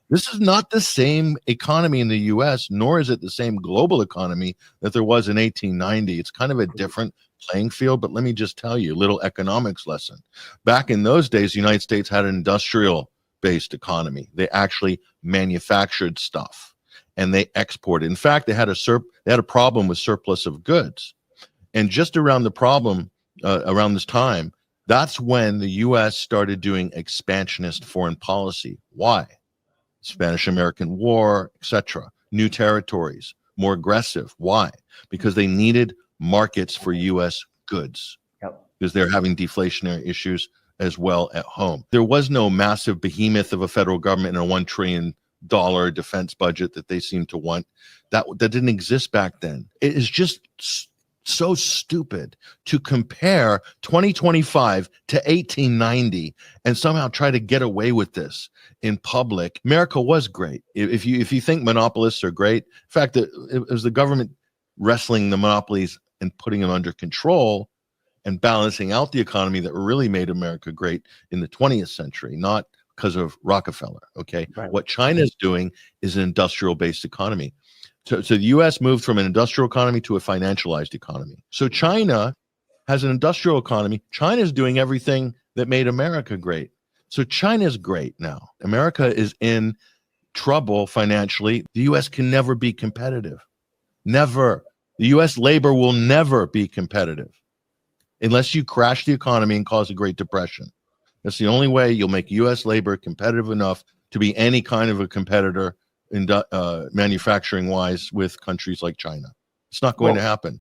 This is not the same economy in the US, nor is it the same global economy that there was in 1890. It's kind of a different playing field, but let me just tell you a little economics lesson. Back in those days, the United States had an industrial-based economy. They actually manufactured stuff and they exported. In fact, they had a problem with surplus of goods. And just around the problem, around this time, that's when the US started doing expansionist foreign policy. Why? Spanish-American War, etc. New territories, more aggressive. Why? Because they needed markets for U.S. goods. Yep. Because they're having deflationary issues as well at home. There was no massive behemoth of a federal government and a $1 trillion defense budget that they seem to want. That didn't exist back then. It is just so stupid to compare 2025 to 1890 and somehow try to get away with this in public. America was great. If you think monopolists are great, in fact, it was the government wrestling the monopolies and putting them under control and balancing out the economy that really made America great in the 20th century, not because of Rockefeller. Okay, right. What China is doing is an industrial-based economy. So the U.S. moved from an industrial economy to a financialized economy. So China has an industrial economy. China is doing everything that made America great. So China is great now. America is in trouble financially. The U.S. can never be competitive. Never. The U.S. labor will never be competitive unless you crash the economy and cause a Great Depression. That's the only way you'll make U.S. labor competitive enough to be any kind of a competitor in manufacturing wise with countries like China. It's not going to happen.